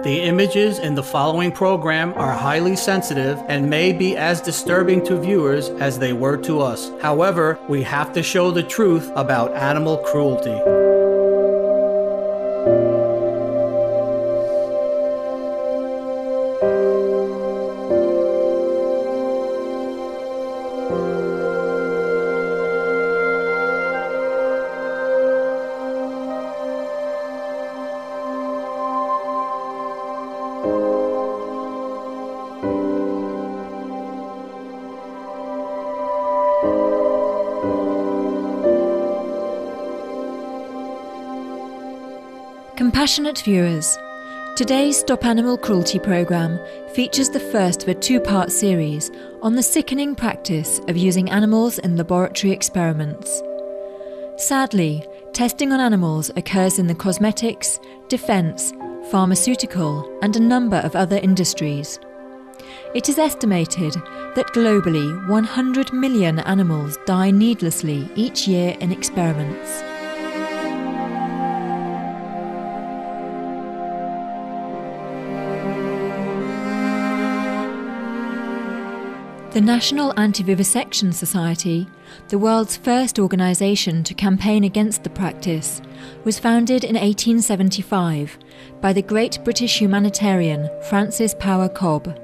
The images in the following program are highly sensitive and may be as disturbing to viewers as they were to us. However, we have to show the truth about animal cruelty. Compassionate viewers, today's Stop Animal Cruelty programme features the first of a two-part series on the sickening practice of using animals in laboratory experiments. Sadly, testing on animals occurs in the cosmetics, defence, pharmaceutical and a number of other industries. It is estimated that globally 100 million animals die needlessly each year in experiments. The National Anti-Vivisection Society, the world's first organisation to campaign against the practice, was founded in 1875 by the great British humanitarian Frances Power Cobbe,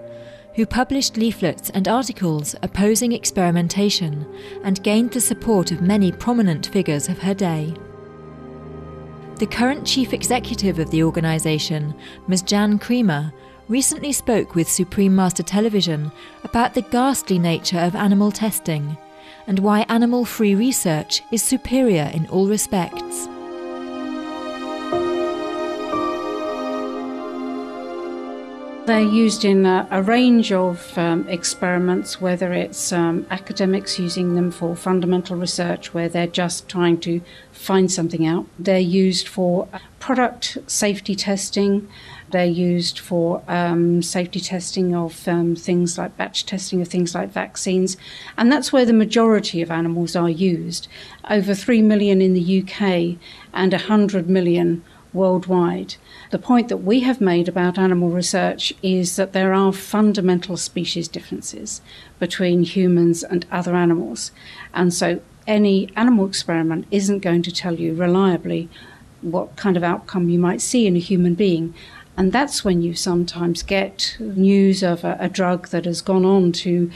who published leaflets and articles opposing experimentation and gained the support of many prominent figures of her day. The current chief executive of the organisation, Ms. Jan Creamer, recently spoke with Supreme Master Television about the ghastly nature of animal testing and why animal-free research is superior in all respects. They're used in a range of experiments, whether it's academics using them for fundamental research where they're just trying to find something out. They're used for product safety testing. They're used for safety testing of things like batch testing of things like vaccines. And that's where the majority of animals are used. Over 3 million in the UK and 100 million worldwide. The point that we have made about animal research is that there are fundamental species differences between humans and other animals. And so any animal experiment isn't going to tell you reliably what kind of outcome you might see in a human being. And that's when you sometimes get news of a drug that has gone on to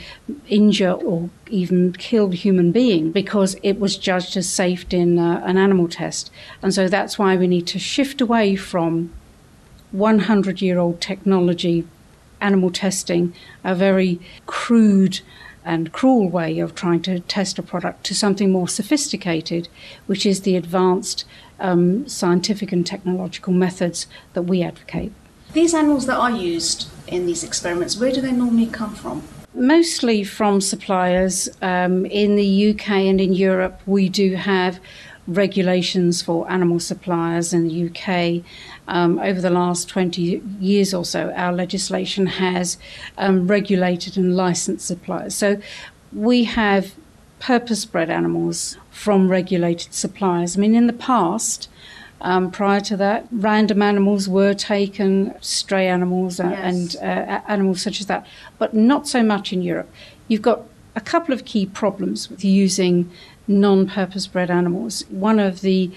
injure or even kill a human being because it was judged as safe in an animal test. And so that's why we need to shift away from 100-year-old technology, animal testing, a very crude and cruel way of trying to test a product, to something more sophisticated, which is the advanced scientific and technological methods that we advocate. These animals that are used in these experiments, where do they normally come from? Mostly from suppliers. In the UK and in Europe, we do have regulations for animal suppliers. In the UK, over the last 20 years or so, our legislation has regulated and licensed suppliers. So we have purpose-bred animals from regulated suppliers. I mean, in the past, prior to that, random animals were taken, stray animals and animals such as that, but not so much in Europe. You've got a couple of key problems with using non-purpose-bred animals. One of the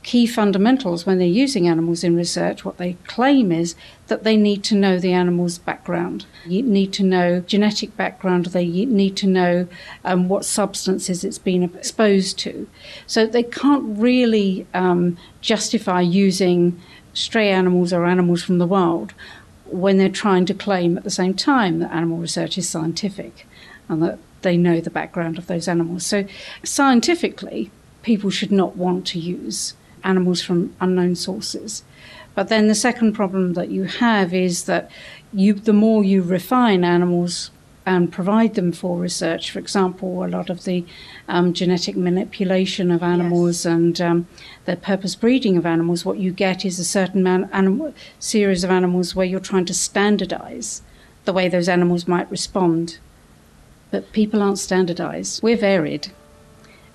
key fundamentals when they're using animals in research, what they claim is that they need to know the animal's background. You need to know genetic background. They need to know what substances it's been exposed to. So they can't really justify using stray animals or animals from the wild when they're trying to claim at the same time that animal research is scientific and that they know the background of those animals. So scientifically, people should not want to use animals from unknown sources. But then the second problem that you have is that the more you refine animals and provide them for research, for example, a lot of the genetic manipulation of animals and the purpose breeding of animals, what you get is a certain series of animals where you're trying to standardize the way those animals might respond. But people aren't standardized. We're varied.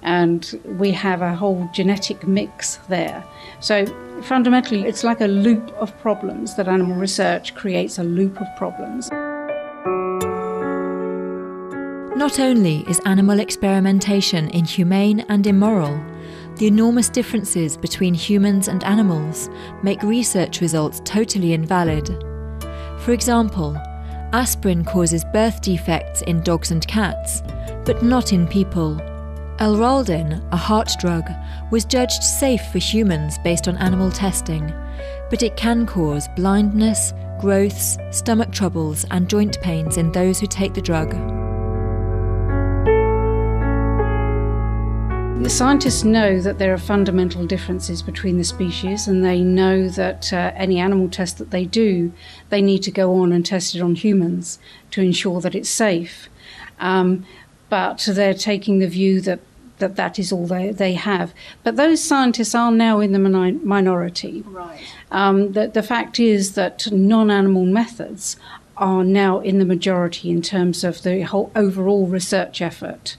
and we have a whole genetic mix there. So fundamentally, it's like a loop of problems that animal research creates, a loop of problems. Not only is animal experimentation inhumane and immoral, the enormous differences between humans and animals make research results totally invalid. For example, aspirin causes birth defects in dogs and cats, but not in people. Elraldin, a heart drug, was judged safe for humans based on animal testing, but it can cause blindness, growths, stomach troubles, and joint pains in those who take the drug. The scientists know that there are fundamental differences between the species, and they know that any animal test that they do, they need to go on and test it on humans to ensure that it's safe. But they're taking the view that is all they have. But those scientists are now in the minority. Right. The fact is that non-animal methods are now in the majority in terms of the whole overall research effort.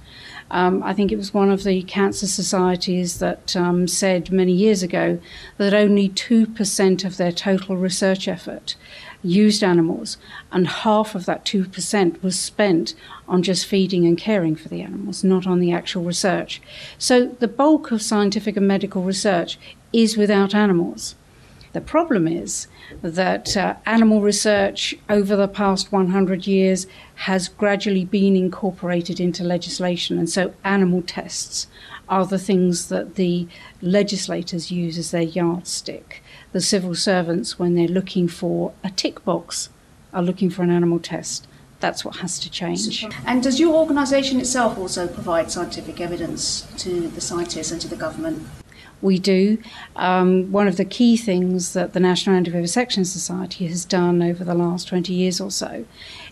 I think it was one of the cancer societies that said many years ago that only 2% of their total research effort used animals, and half of that 2% was spent on just feeding and caring for the animals, not on the actual research. So the bulk of scientific and medical research is without animals. The problem is that animal research over the past 100 years has gradually been incorporated into legislation, and so animal tests are the things that the legislators use as their yardstick. The civil servants, when they're looking for a tick box, are looking for an animal test. That's what has to change. And does your organisation itself also provide scientific evidence to the scientists and to the government? We do. One of the key things that the National Anti-Vivisection Society has done over the last 20 years or so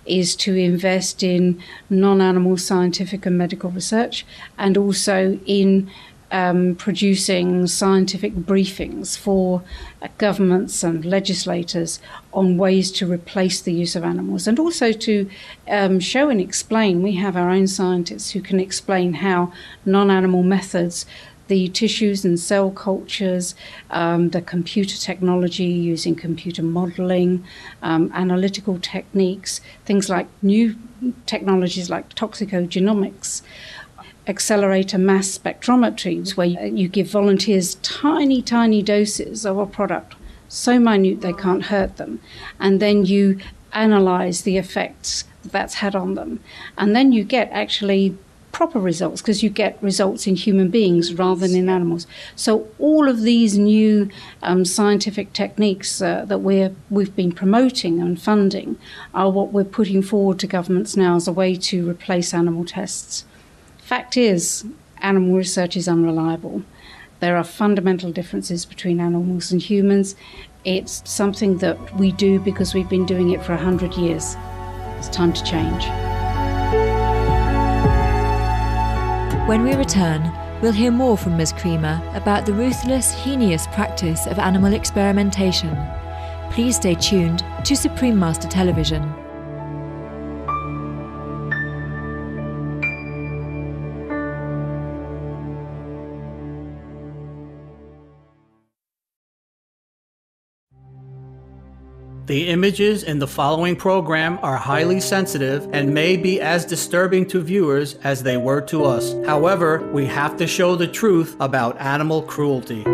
is to invest in non-animal scientific and medical research, and also in producing scientific briefings for governments and legislators on ways to replace the use of animals, and also to show and explain. We have our own scientists who can explain how non-animal methods, the tissues and cell cultures, the computer technology using computer modelling, analytical techniques, things like new technologies like toxicogenomics, accelerator mass spectrometry, where you give volunteers tiny, tiny doses of a product, so minute they can't hurt them, and then you analyse the effects that's had on them. And then you get actually proper results, because you get results in human beings rather than in animals. So all of these new scientific techniques that we've been promoting and funding are what we're putting forward to governments now as a way to replace animal tests. Fact is, animal research is unreliable. There are fundamental differences between animals and humans. It's something that we do because we've been doing it for 100 years. It's time to change. When we return, we'll hear more from Ms. Creamer about the ruthless, heinous practice of animal experimentation. Please stay tuned to Supreme Master Television. The images in the following program are highly sensitive and may be as disturbing to viewers as they were to us. However, we have to show the truth about animal cruelty.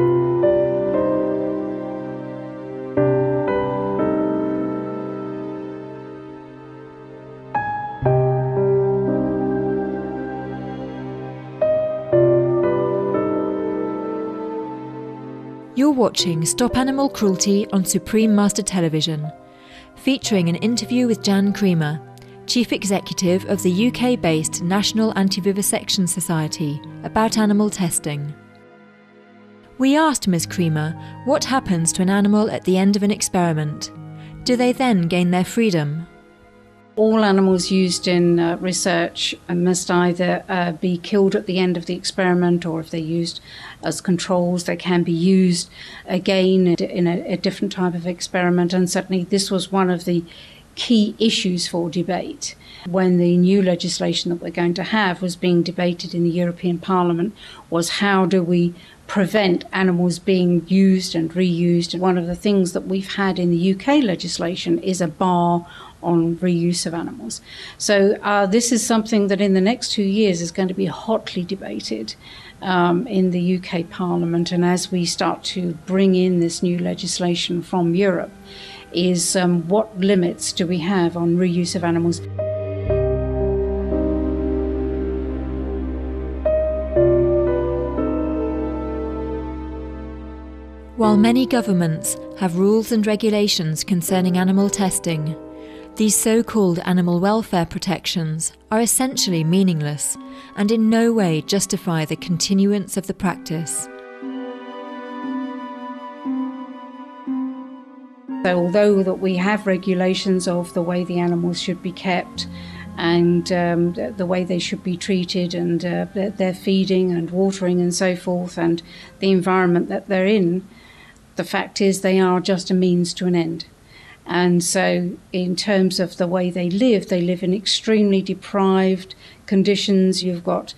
You're watching Stop Animal Cruelty on Supreme Master Television, featuring an interview with Jan Creamer, Chief Executive of the UK-based National Anti-Vivisection Society, about animal testing. We asked Ms. Creamer what happens to an animal at the end of an experiment. Do they then gain their freedom? All animals used in research must either be killed at the end of the experiment, or if they're used as controls, they can be used again in a different type of experiment. And certainly this was one of the key issues for debate when the new legislation that we're going to have was being debated in the European Parliament was how do we prevent animals being used and reused. And one of the things that we've had in the UK legislation is a bar on reuse of animals. So this is something that in the next 2 years is going to be hotly debated in the UK Parliament. And as we start to bring in this new legislation from Europe, is what limits do we have on reuse of animals? While many governments have rules and regulations concerning animal testing, these so-called animal welfare protections are essentially meaningless and in no way justify the continuance of the practice. So although that we have regulations of the way the animals should be kept and the way they should be treated and their feeding and watering and so forth and the environment that they're in, the fact is they are just a means to an end. And so in terms of the way they live in extremely deprived conditions. You've got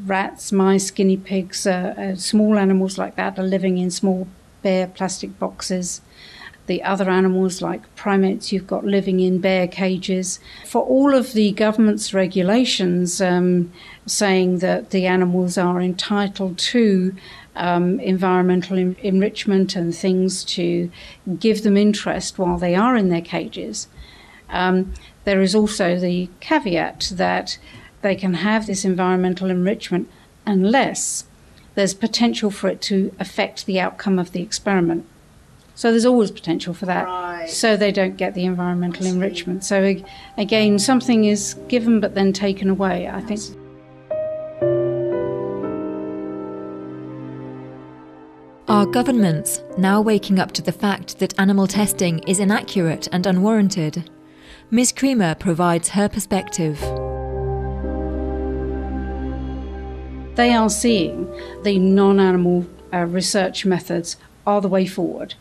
rats, mice, guinea pigs, small animals like that are living in small bare plastic boxes. The other animals like primates you've got living in bear cages. For all of the government's regulations saying that the animals are entitled to environmental enrichment and things to give them interest while they are in their cages, there is also the caveat that they can have this environmental enrichment unless there's potential for it to affect the outcome of the experiment. So there's always potential for that, right. So they don't get the environmental enrichment. So again, something is given but then taken away, I think. Are governments now waking up to the fact that animal testing is inaccurate and unwarranted? Ms. Creamer provides her perspective. They are seeing the non-animal research methods are the way forward.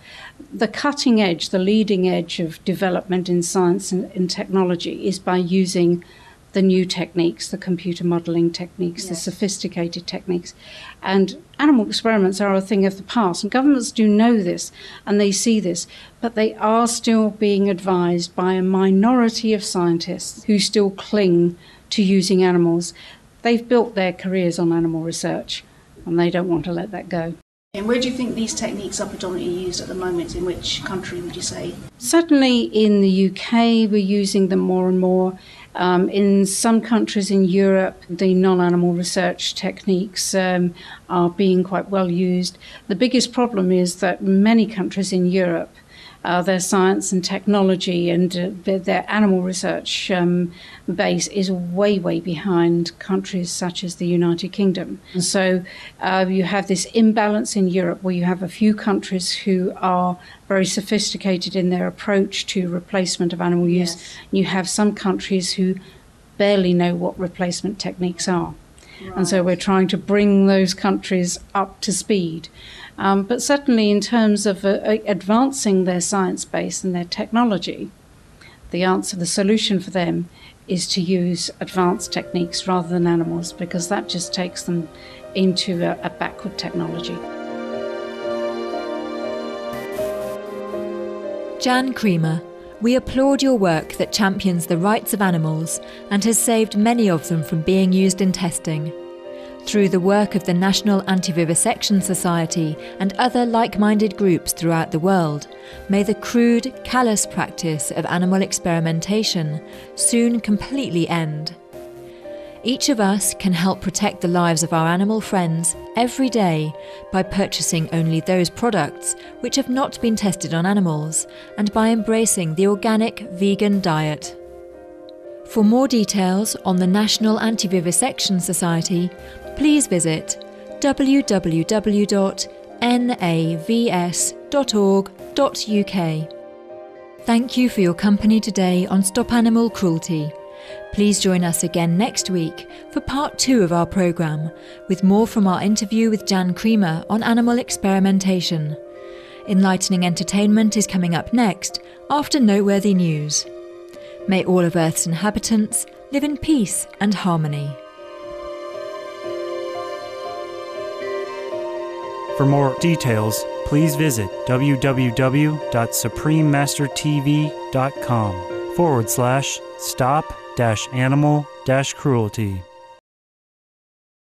The cutting edge, the leading edge of development in science and technology is by using the new techniques, the computer modelling techniques, yes. The sophisticated techniques. And animal experiments are a thing of the past. And governments do know this and they see this, but they are still being advised by a minority of scientists who still cling to using animals. They've built their careers on animal research and they don't want to let that go. And where do you think these techniques are predominantly used at the moment? In which country would you say? Certainly in the UK, we're using them more and more. In some countries in Europe, the non-animal research techniques are being quite well used. The biggest problem is that many countries in Europe, their science and technology and their animal research base is way, way behind countries such as the United Kingdom. And so you have this imbalance in Europe where you have a few countries who are very sophisticated in their approach to replacement of animal use. Yes. And you have some countries who barely know what replacement techniques are. Right. And so we're trying to bring those countries up to speed. But certainly in terms of advancing their science base and their technology, the answer, the solution for them is to use advanced techniques rather than animals, because that just takes them into a backward technology. Jan Creamer, we applaud your work that champions the rights of animals and has saved many of them from being used in testing. Through the work of the National Anti-Vivisection Society and other like-minded groups throughout the world, may the crude, callous practice of animal experimentation soon completely end. Each of us can help protect the lives of our animal friends every day by purchasing only those products which have not been tested on animals and by embracing the organic vegan diet. For more details on the National Anti-Vivisection Society, please visit www.navs.org.uk. Thank you for your company today on Stop Animal Cruelty. Please join us again next week for part 2 of our programme, with more from our interview with Jan Creamer on animal experimentation. Enlightening entertainment is coming up next, after noteworthy news. May all of Earth's inhabitants live in peace and harmony. For more details, please visit www.suprememastertv.com/stop-animal-cruelty.